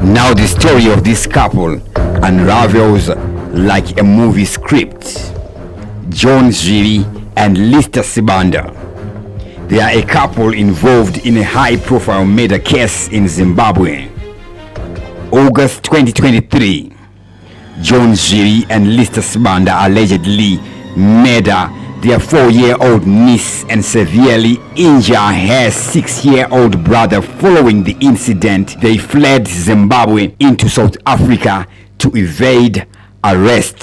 Now the story of this couple unravels like a movie script. John Ziri and Lister Sibanda. They are a couple involved in a high-profile murder case in Zimbabwe. August 2023, John Ziri and Lister Sibanda allegedly murder their 4-year-old niece and severely injure her 6-year-old brother. Following the incident, they fled Zimbabwe into South Africa to evade arrest.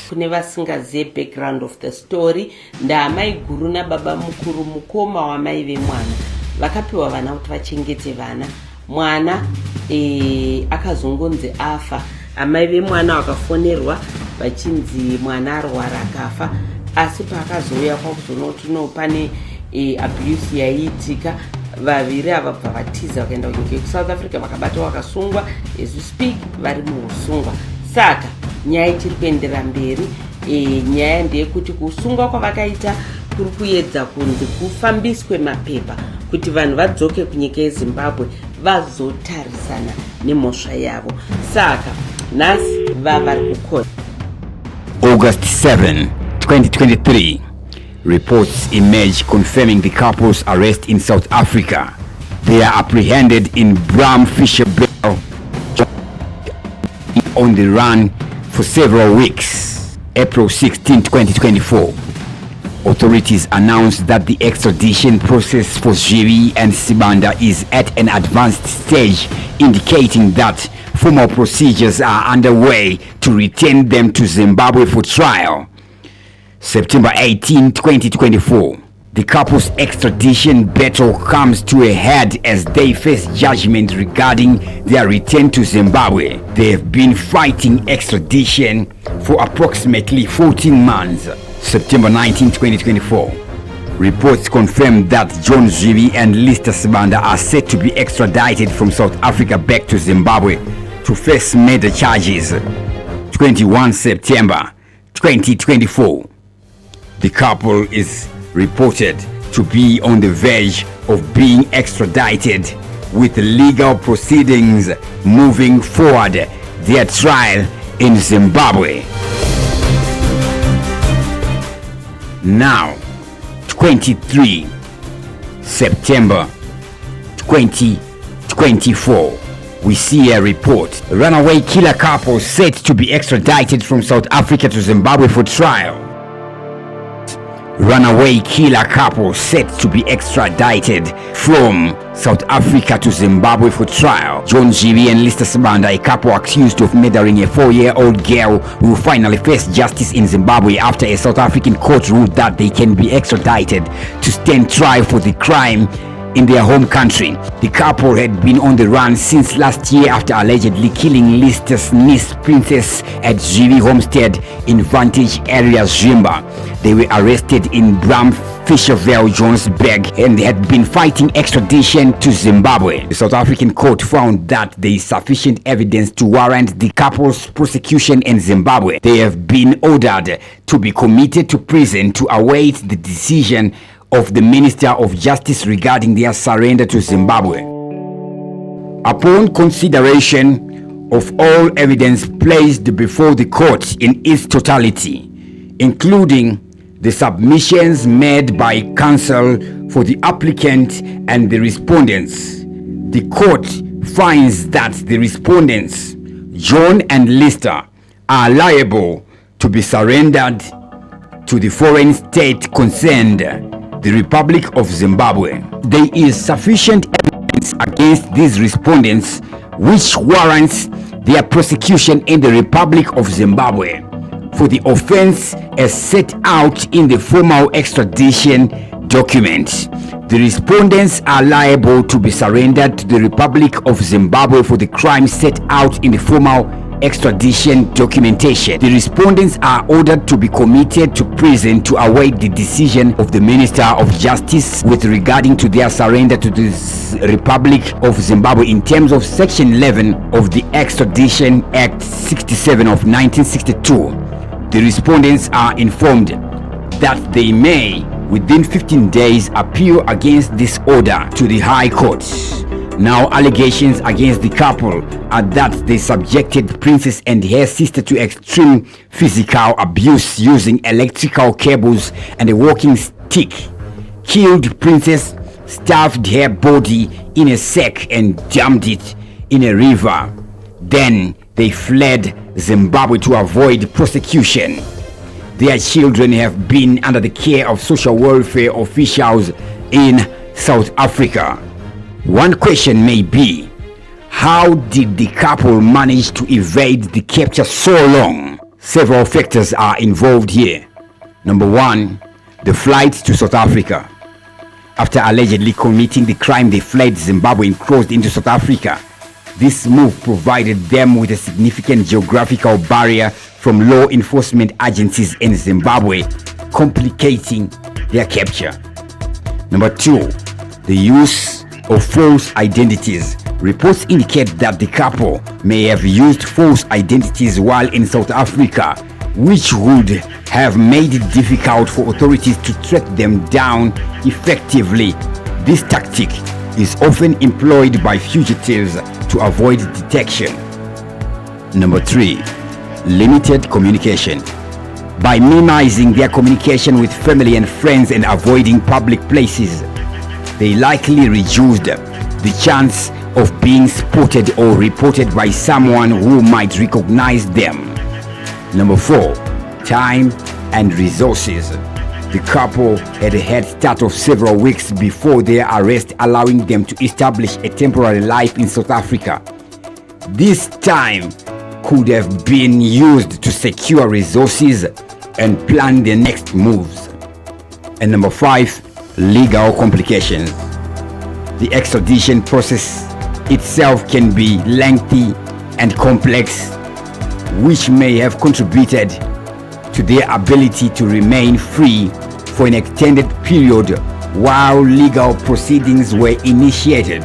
Kune vasingazive background of the story, ndaamai guru nababa mukuru mukoma wamai vemwana vakapiwa vana kuti vachengete vana. Mwana akazongonzi afa. Amai vemwana vakafonerwa vachinzi mwana arwara akafa. Asi pakazouya kwakuzonoti no pane abuse yaiitika, vaviri ava bva vatiza vakaenda kunyika South Africa vakabatwa vakasungwa. As we speak vari muusungwa. Saka nyaya ichiri kuendera mberi. Nyaya ndeyekuti kusungwa kwavakaita kuri kuedza kunzi kufambiswe mapepa kuti vanhu vadzoke kunyika yeZimbabwe vazotarisana nemhosva yavo. Saka nhasi vavari kukota. August 7, 2023, reports emerge confirming the couple's arrest in South Africa. They are apprehended in Bram Fisher Bay, on the run for several weeks. April 16, 2024, authorities announced that the extradition process for Ziri and Sibanda is at an advanced stage, indicating that formal procedures are underway to return them to Zimbabwe for trial. September 18, 2024, the couple's extradition battle comes to a head as they face judgment regarding their return to Zimbabwe. They have been fighting extradition for approximately 14 months. September 19, 2024, reports confirm that John Ziri and Lister Sibanda are set to be extradited from South Africa back to Zimbabwe to face murder charges. 21 September 2024, the couple is reported to be on the verge of being extradited, with legal proceedings moving forward their trial in Zimbabwe. Now, 23 September 2024, we see a report. Runaway killer couple set to be extradited from South Africa to Zimbabwe for trial. Runaway killer couple set to be extradited from South Africa to Zimbabwe for trial. John Ziri and Lister Sibanda, a couple accused of murdering a 4-year-old girl, will finally face justice in Zimbabwe after a South African court ruled that they can be extradited to stand trial for the crime in their home country. The couple had been on the run since last year after allegedly killing Lister's niece Princess at Ziri homestead in Vantage area, Zimba. They were arrested in Bram Fisherville, Johannesburg, and they had been fighting extradition to Zimbabwe. The South African court found that there is sufficient evidence to warrant the couple's prosecution in Zimbabwe. They have been ordered to be committed to prison to await the decision of the Minister of Justice regarding their surrender to Zimbabwe. Upon consideration of all evidence placed before the court in its totality, including the submissions made by counsel for the applicant and the respondents, the court finds that the respondents, John and Lister, are liable to be surrendered to the foreign state concerned, the Republic of Zimbabwe. There is sufficient evidence against these respondents which warrants their prosecution in the Republic of Zimbabwe for the offense as set out in the formal extradition document. The respondents are liable to be surrendered to the Republic of Zimbabwe for the crime set out in the formal extradition documentation. The respondents are ordered to be committed to prison to await the decision of the Minister of Justice with regarding to their surrender to the Republic of Zimbabwe in terms of Section 11 of the Extradition Act 67 of 1962. The respondents are informed that they may, within 15 days, appeal against this order to the High Court. Now, allegations against the couple are that they subjected Princess and her sister to extreme physical abuse using electrical cables and a walking stick, killed Princess, stuffed her body in a sack and dumped it in a river. Then they fled Zimbabwe to avoid prosecution. Their children have been under the care of social welfare officials in South Africa. One question may be, how did the couple manage to evade the capture so long? Several factors are involved here. Number one, the flight to South Africa. After allegedly committing the crime, they fled Zimbabwe and crossed into South Africa. This move provided them with a significant geographical barrier from law enforcement agencies in Zimbabwe, complicating their capture. Number two, the use of false identities. Reports indicate that the couple may have used false identities while in South Africa, which would have made it difficult for authorities to track them down effectively. This tactic is often employed by fugitives to avoid detection. Number three, limited communication. By minimizing their communication with family and friends and avoiding public places, they likely reduced the chance of being spotted or reported by someone who might recognize them. Number four, time and resources. The couple had a head start of several weeks before their arrest, allowing them to establish a temporary life in South Africa. This time could have been used to secure resources and plan their next moves. And number five, legal complications. The extradition process itself can be lengthy and complex, which may have contributed to their ability to remain free for an extended period while legal proceedings were initiated.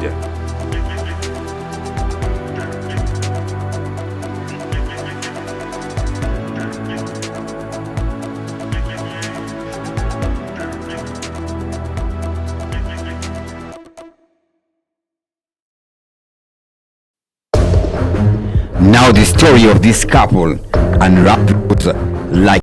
Now the story of this couple unravels like